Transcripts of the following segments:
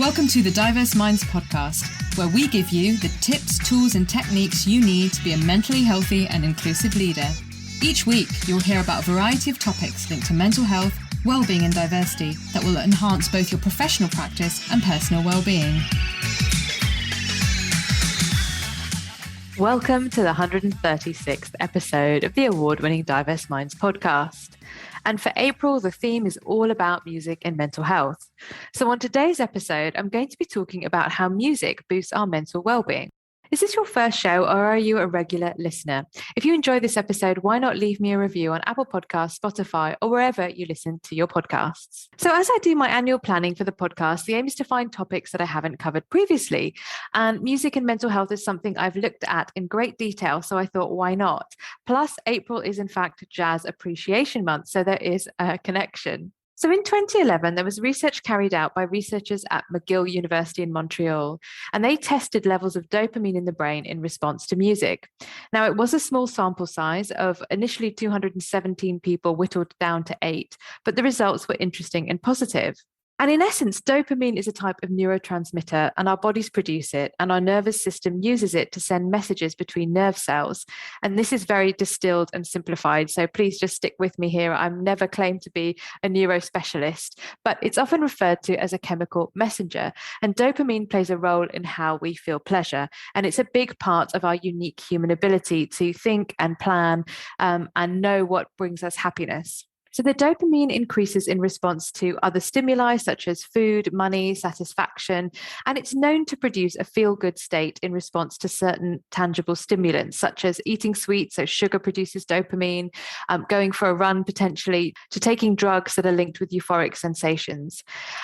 Welcome to the Diverse Minds podcast, where we give you the tips, tools, and techniques you need to be a mentally healthy and inclusive leader. Each week, you'll hear about a variety of topics linked to mental health, well-being, and diversity that will enhance both your professional practice and personal well-being. Welcome to the 136th episode of the award-winning Diverse Minds podcast. And for April, the theme is all about music and mental health. So on today's episode, I'm going to be talking about how music boosts our mental well-being. Is this your first show or are you a regular listener? If you enjoy this episode, why not leave me a review on Apple Podcasts, Spotify, or wherever you listen to your podcasts? So as I do my annual planning for the podcast, the aim is to find topics that I haven't covered previously. And music and mental health is something I've looked at in great detail, so I thought, why not? Plus, April is in fact Jazz Appreciation Month, so there is a connection. So in 2011, there was research carried out by researchers at McGill University in Montreal, and they tested levels of dopamine in the brain in response to music. Now, it was a small sample size of initially 217 people whittled down to 8, but the results were interesting and positive. And in essence, dopamine is a type of neurotransmitter, and our bodies produce it, and our nervous system uses it to send messages between nerve cells. And this is very distilled and simplified, so please just stick with me here. I'm never claimed to be a neurospecialist, but it's often referred to as a chemical messenger. And dopamine plays a role in how we feel pleasure, and it's a big part of our unique human ability to think and plan and know what brings us happiness. So the dopamine increases in response to other stimuli such as food, money, satisfaction, and it's known to produce a feel-good state in response to certain tangible stimulants such as eating sweets, so sugar produces dopamine, going for a run potentially, to taking drugs that are linked with euphoric sensations.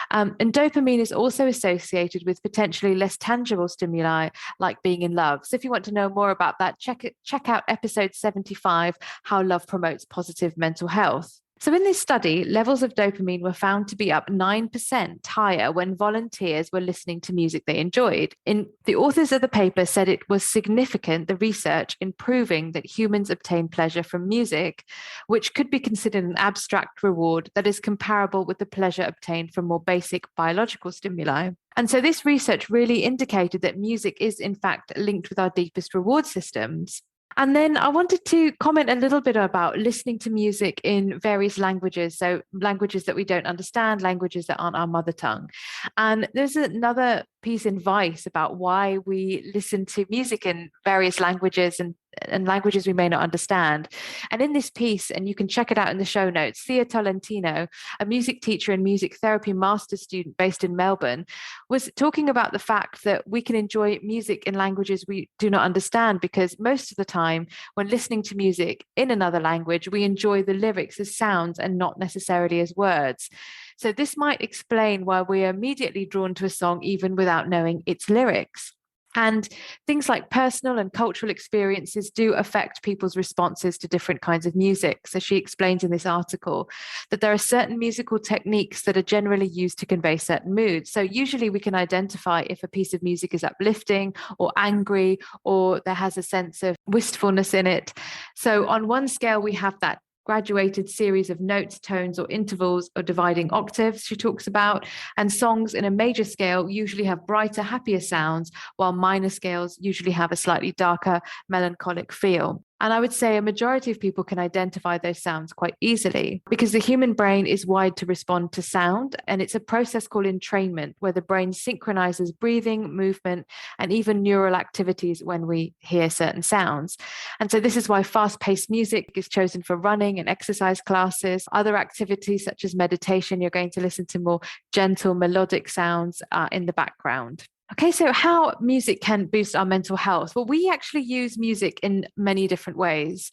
And dopamine is also associated with potentially less tangible stimuli like being in love. So if you want to know more about that, check out episode 75, How Love Promotes Positive Mental Health. So in this study, levels of dopamine were found to be up 9% higher when volunteers were listening to music they enjoyed. The authors of the paper said it was significant, the research, in proving that humans obtain pleasure from music, which could be considered an abstract reward that is comparable with the pleasure obtained from more basic biological stimuli. And so this research really indicated that music is in fact linked with our deepest reward systems. And then I wanted to comment a little bit about listening to music in various languages, so languages that we don't understand, languages that aren't our mother tongue. And there's another piece in Vice about why we listen to music in various languages and languages we may not understand. And in this piece, and you can check it out in the show notes, Thea Tolentino, a music teacher and music therapy master's student based in Melbourne, was talking about the fact that we can enjoy music in languages we do not understand, because most of the time when listening to music in another language, we enjoy the lyrics as sounds and not necessarily as words. So this might explain why we are immediately drawn to a song even without knowing its lyrics. And things like personal and cultural experiences do affect people's responses to different kinds of music. So she explains in this article that there are certain musical techniques that are generally used to convey certain moods. So usually we can identify if a piece of music is uplifting or angry, or there has a sense of wistfulness in it. So on one scale, we have that graduated series of notes, tones, or intervals, or dividing octaves she talks about. And songs in a major scale usually have brighter, happier sounds, while minor scales usually have a slightly darker, melancholic feel. And I would say a majority of people can identify those sounds quite easily, because the human brain is wired to respond to sound. And it's a process called entrainment, where the brain synchronizes breathing, movement, and even neural activities when we hear certain sounds. And so this is why fast-paced music is chosen for running and exercise classes. Other activities such as meditation, you're going to listen to more gentle melodic sounds in the background. Okay, so how music can boost our mental health? Well, we actually use music in many different ways.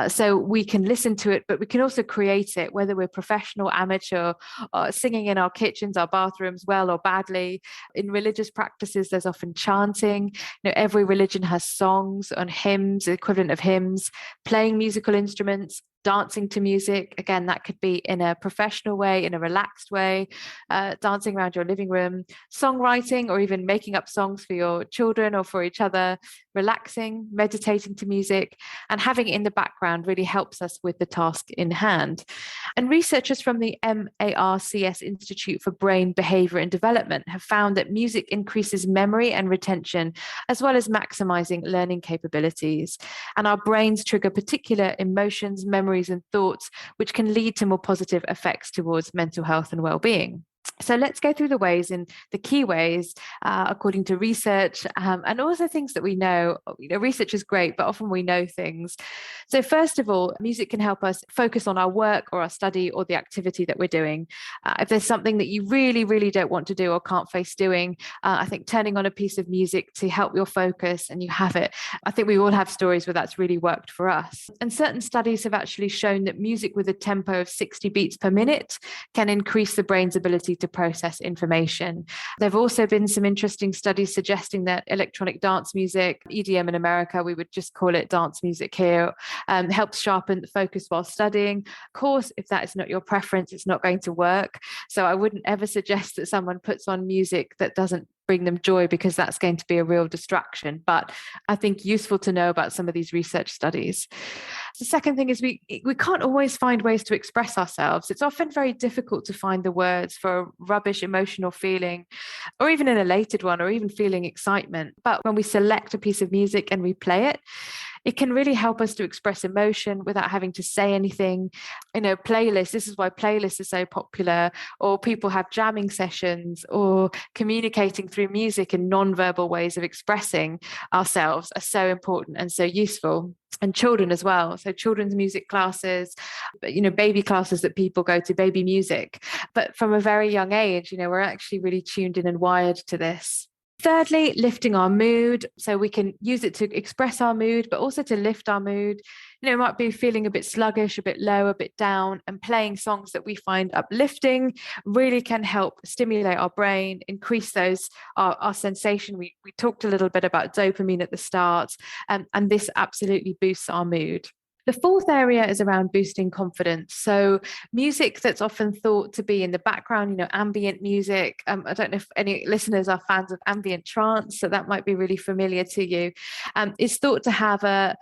So we can listen to it, but we can also create it, whether we're professional, amateur, singing in our kitchens, our bathrooms, well or badly. In religious practices, there's often chanting. Every religion has songs and hymns, the equivalent of hymns, playing musical instruments, dancing to music. Again, that could be in a professional way, in a relaxed way, dancing around your living room, songwriting, or even making up songs for your children or for each other, relaxing, meditating to music, and having it in the background really helps us with the task in hand. And researchers from the MARCS Institute for Brain Behavior and Development have found that music increases memory and retention, as well as maximizing learning capabilities. And our brains trigger particular emotions, memories, and thoughts, which can lead to more positive effects towards mental health and well-being. So let's go through the ways, and the key ways, according to research, and also things that we know. Research is great, but often we know things. So first of all, music can help us focus on our work or our study or the activity that we're doing. If there's something that you really, really don't want to do or can't face doing, I think turning on a piece of music to help your focus and you have it. I think we all have stories where that's really worked for us. And certain studies have actually shown that music with a tempo of 60 beats per minute can increase the brain's ability to process information. There have also been some interesting studies suggesting that electronic dance music, EDM in America, we would just call it dance music here, helps sharpen the focus while studying. Of course, if that is not your preference, it's not going to work. So I wouldn't ever suggest that someone puts on music that doesn't bring them joy, because that's going to be a real distraction. But I think useful to know about some of these research studies. The second thing is we can't always find ways to express ourselves. It's often very difficult to find the words for a rubbish emotional feeling, or even an elated one, or even feeling excitement. But when we select a piece of music and we play it, it can really help us to express emotion without having to say anything. Playlists, this is why playlists are so popular, or people have jamming sessions, or communicating through music and non-verbal ways of expressing ourselves are so important and so useful. And children as well. So children's music classes, baby classes that people go to, baby music. But from a very young age, we're actually really tuned in and wired to this. Thirdly, lifting our mood. So we can use it to express our mood, but also to lift our mood. It might be feeling a bit sluggish, a bit low, a bit down, and playing songs that we find uplifting really can help stimulate our brain, increase our sensation. We talked a little bit about dopamine at the start, and this absolutely boosts our mood. The fourth area is around boosting confidence. So music that's often thought to be in the background, ambient music. I don't know if any listeners are fans of ambient trance, so that might be really familiar to you. Is thought to have a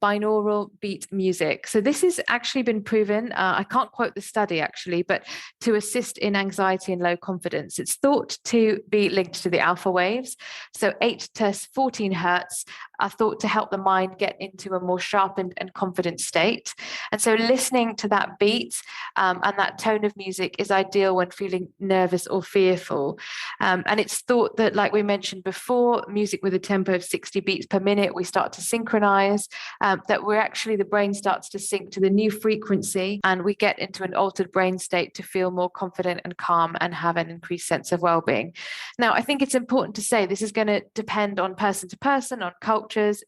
binaural beat music. So this has actually been proven, I can't quote the study actually, but to assist in anxiety and low confidence. It's thought to be linked to the alpha waves. So 8 to 14 hertz are thought to help the mind get into a more sharpened and confident state. And so listening to that beat and that tone of music is ideal when feeling nervous or fearful. And it's thought that, like we mentioned before, music with a tempo of 60 beats per minute, we start to synchronize, that the brain starts to sync to the new frequency, and we get into an altered brain state to feel more confident and calm and have an increased sense of well-being. Now, I think it's important to say this is going to depend on person to person, on cultures,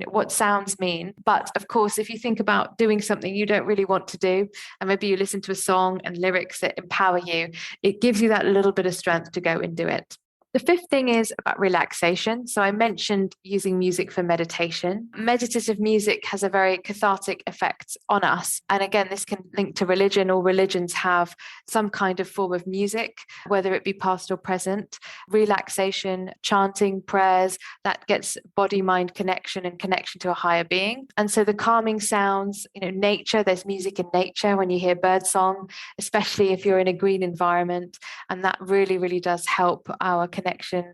what sounds mean. But of course, if you think about doing something you don't really want to do, and maybe you listen to a song and lyrics that empower you, it gives you that little bit of strength to go and do it. The fifth thing is about relaxation. So I mentioned using music for meditation. Meditative music has a very cathartic effect on us. And again, this can link to religion. All religions have some kind of form of music, whether it be past or present. Relaxation, chanting, prayers, that gets body-mind connection and connection to a higher being. And so the calming sounds, nature, there's music in nature when you hear birdsong, especially if you're in a green environment. And that really, really does help our connection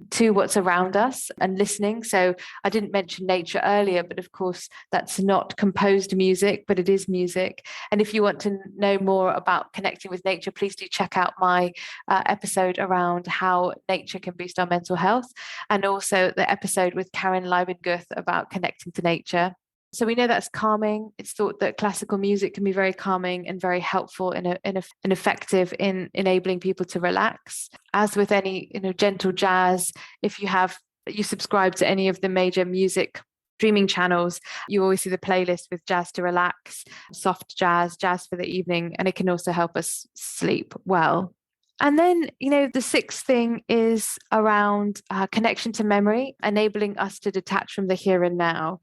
to what's around us and listening. So I didn't mention nature earlier, but of course that's not composed music, but it is music. And if you want to know more about connecting with nature, please do check out my episode around how nature can boost our mental health, and also the episode with Karen Leibenguth about connecting to nature. So we know that's calming. It's thought that classical music can be very calming and very helpful and effective in enabling people to relax. As with any gentle jazz, if you subscribe to any of the major music streaming channels, you always see the playlist with jazz to relax, soft jazz, jazz for the evening, and it can also help us sleep well. And then, the sixth thing is around connection to memory, enabling us to detach from the here and now.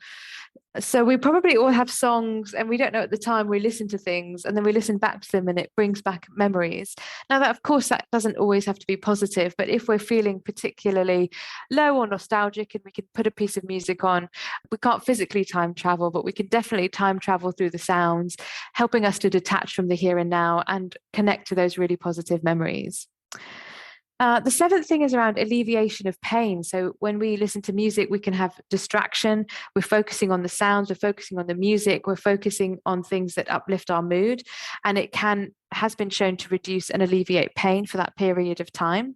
So we probably all have songs and we don't know at the time we listen to things and then we listen back to them and it brings back memories. Now that of course that doesn't always have to be positive, but if we're feeling particularly low or nostalgic and we can put a piece of music on, we can't physically time travel, but we can definitely time travel through the sounds, helping us to detach from the here and now and connect to those really positive memories. The seventh thing is around alleviation of pain. So when we listen to music, we can have distraction. We're focusing on the sounds, we're focusing on the music, we're focusing on things that uplift our mood, and it has been shown to reduce and alleviate pain for that period of time.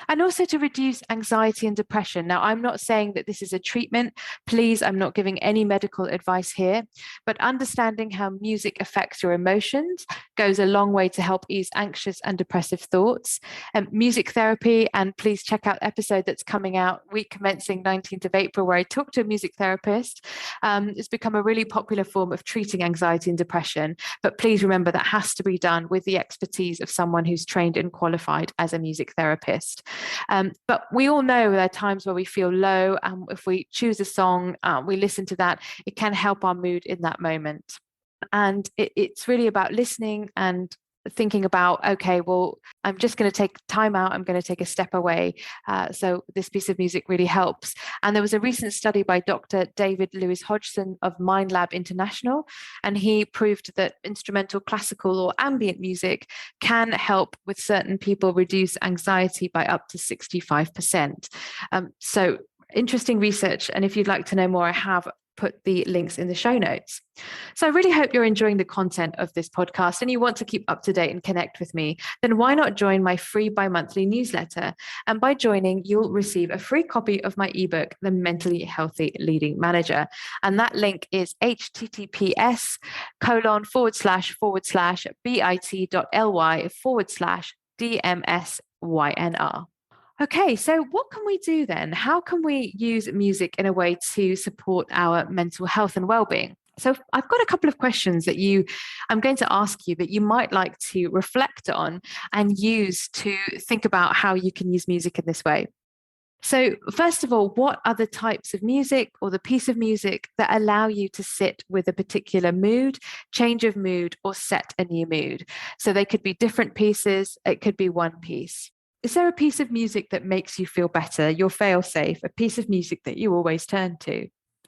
And also to reduce anxiety and depression. Now, I'm not saying that this is a treatment. Please, I'm not giving any medical advice here, but understanding how music affects your emotions goes a long way to help ease anxious and depressive thoughts. Music therapy, and please check out the episode that's coming out week commencing 19th of April, where I talked to a music therapist. It's become a really popular form of treating anxiety and depression. But please remember that has to be done with the expertise of someone who's trained and qualified as a music therapist. But we all know there are times where we feel low, and if we choose a song, we listen to that, it can help our mood in that moment. And it's really about listening and thinking about, okay, well, I'm just going to take time out, I'm going to take a step away. So this piece of music really helps. And there was a recent study by Dr. David Lewis Hodgson of Mind Lab International, and he proved that instrumental, classical, or ambient music can help with certain people reduce anxiety by up to 65%. So interesting research. And if you'd like to know more, I have put the links in the show notes. So I really hope you're enjoying the content of this podcast and you want to keep up to date and connect with me. Then why not join my free bi-monthly newsletter? And by joining, you'll receive a free copy of my ebook, The Mentally Healthy Leading Manager. And that link is https://bit.ly/DMSYNR. Okay, so what can we do then? How can we use music in a way to support our mental health and well-being? So I've got a couple of questions that I'm going to ask you that you might like to reflect on and use to think about how you can use music in this way. So first of all, what are the types of music or the piece of music that allow you to sit with a particular mood, change of mood, or set a new mood? So they could be different pieces, it could be one piece. Is there a piece of music that makes you feel better, your fail-safe, a piece of music that you always turn to?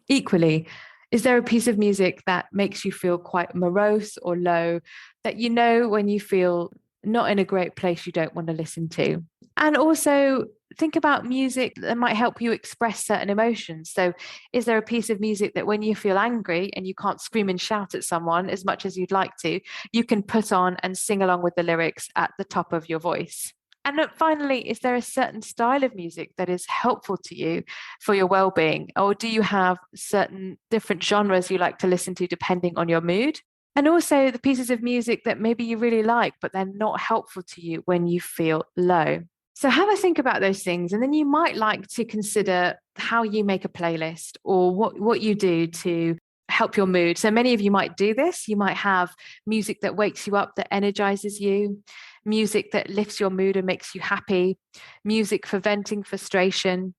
Equally, is there a piece of music that makes you feel quite morose or low, that you know when you feel not in a great place you don't want to listen to? And also think about music that might help you express certain emotions. So is there a piece of music that when you feel angry and you can't scream and shout at someone as much as you'd like to, you can put on and sing along with the lyrics at the top of your voice? And look, finally, is there a certain style of music that is helpful to you for your well-being? Or do you have certain different genres you like to listen to depending on your mood? And also the pieces of music that maybe you really like, but they're not helpful to you when you feel low. So have a think about those things. And then you might like to consider how you make a playlist or what you do to help your mood. So many of you might do this. You might have music that wakes you up, that energizes you, music that lifts your mood and makes you happy, music for venting frustration,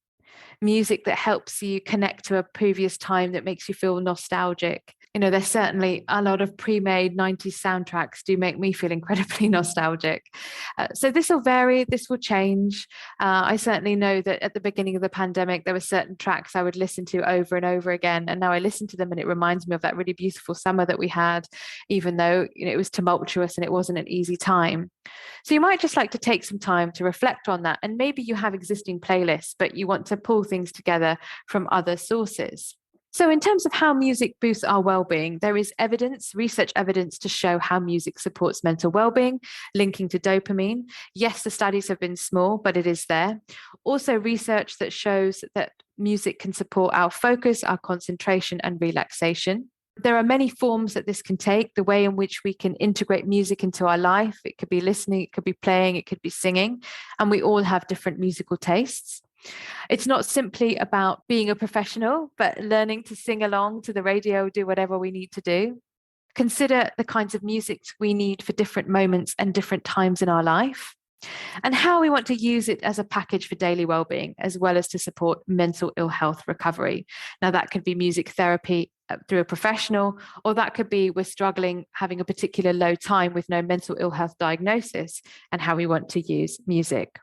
music that helps you connect to a previous time that makes you feel nostalgic. You know, there's certainly a lot of pre-made 90s soundtracks do make me feel incredibly nostalgic. So this will vary, this will change. I certainly know that at the beginning of the pandemic, there were certain tracks I would listen to over and over again. And now I listen to them and it reminds me of that really beautiful summer that we had, even though it was tumultuous and it wasn't an easy time. So you might just like to take some time to reflect on that. And maybe you have existing playlists, but you want to pull things together from other sources. So in terms of how music boosts our well-being, there is research evidence to show how music supports mental well-being, linking to dopamine. Yes, the studies have been small, but it is there. Also research that shows that music can support our focus, our concentration, and relaxation. There are many forms that this can take, the way in which we can integrate music into our life. It could be listening, it could be playing, it could be singing, and we all have different musical tastes. It's not simply about being a professional, but learning to sing along to the radio, do whatever we need to do. Consider the kinds of music we need for different moments and different times in our life. and how we want to use it as a package for daily well-being, as well as to support mental ill health recovery. Now, that could be music therapy through a professional, or that could be we're struggling, having a particular low time with no mental ill health diagnosis, and how we want to use music.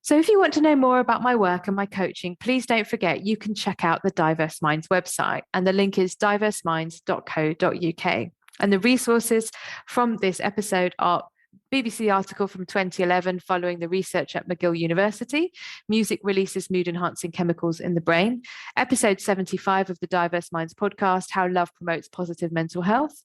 So if you want to know more about my work and my coaching, please don't forget you can check out the Diverse Minds website, and the link is diverseminds.co.uk. And the resources from this episode are BBC article from 2011 following the research at McGill University, Music Releases Mood-Enhancing Chemicals in the Brain, episode 75 of the Diverse Minds podcast, How Love Promotes Positive Mental Health,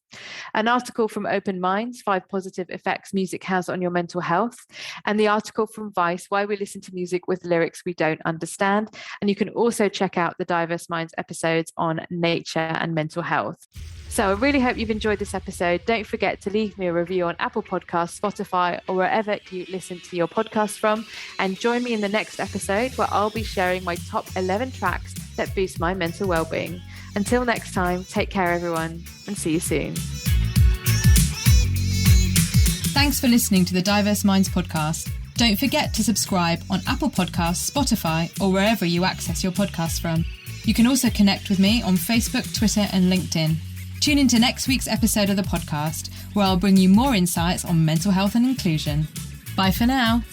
an article from Open Minds, 5 Positive Effects Music Has on Your Mental Health, and the article from Vice, Why We Listen to Music with Lyrics We Don't Understand. And you can also check out the Diverse Minds episodes on nature and mental health. So I really hope you've enjoyed this episode. Don't forget to leave me a review on Apple Podcasts, Spotify, or wherever you listen to your podcast from. And join me in the next episode where I'll be sharing my top 11 tracks that boost my mental well-being. Until next time, take care, everyone, and see you soon. Thanks for listening to the Diverse Minds podcast. Don't forget to subscribe on Apple Podcasts, Spotify, or wherever you access your podcasts from. You can also connect with me on Facebook, Twitter, and LinkedIn. Tune into next week's episode of the podcast, where I'll bring you more insights on mental health and inclusion. Bye for now.